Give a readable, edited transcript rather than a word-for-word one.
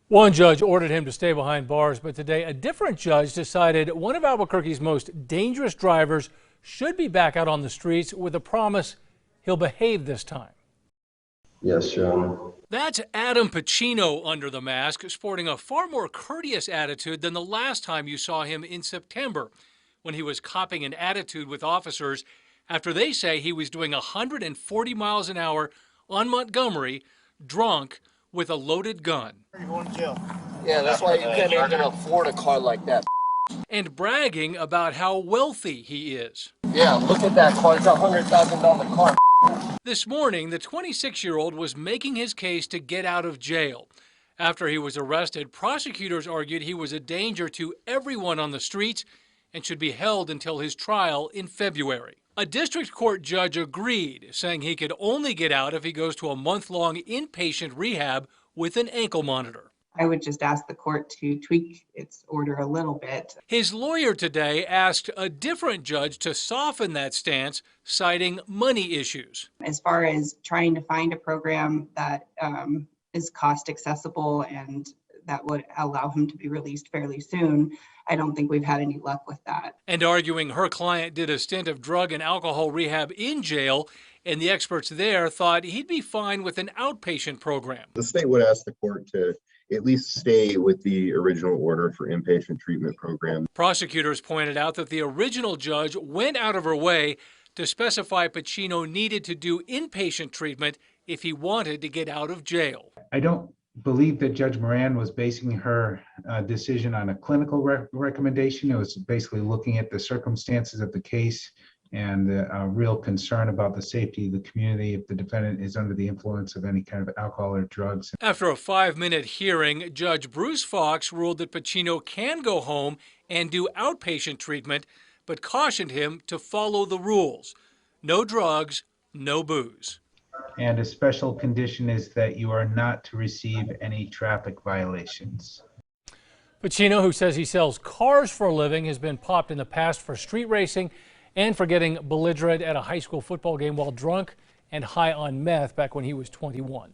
One judge ordered him to stay behind bars, but today a different judge decided one of Albuquerque's most dangerous drivers should be back out on the streets with a promise he'll behave this time. Yes, Your Honor. That's Adam Pacino under the mask, sporting a far more courteous attitude than the last time you saw him in September, when he was copping an attitude with officers after they say he was doing 140 miles an hour on Montgomery, drunk, with a loaded gun. You're going to jail. Yeah, that's why you can't even afford a car like that. And bragging about how wealthy he is. Yeah, look at that car. It's a $100,000 car. This morning, the 26-year-old was making his case to get out of jail. After he was arrested, prosecutors argued he was a danger to everyone on the streets and should be held until his trial in February. A district court judge agreed, saying he could only get out if he goes to a month-long inpatient rehab with an ankle monitor. I would just ask the court to tweak its order a little bit. His lawyer today asked a different judge to soften that stance, citing money issues. As far as trying to find a program that is cost accessible and that would allow him to be released fairly soon, I don't think we've had any luck with that. And arguing her client did a stint of drug and alcohol rehab in jail, and the experts there thought he'd be fine with an outpatient program. The state would ask the court to at least stay with the original order for inpatient treatment program. Prosecutors pointed out that the original judge went out of her way to specify Pacino needed to do inpatient treatment if he wanted to get out of jail. I don't believe that Judge Moran was basing her decision on a clinical recommendation. It was basically looking at the circumstances of the case and a real concern about the safety of the community if the defendant is under the influence of any kind of alcohol or drugs. After a 5-minute hearing, Judge Bruce Fox ruled that Pacino can go home and do outpatient treatment, but cautioned him to follow the rules. No drugs, no booze. And a special condition is that you are not to receive any traffic violations. Pacino, who says he sells cars for a living, has been popped in the past for street racing and for getting belligerent at a high school football game while drunk and high on meth back when he was 21.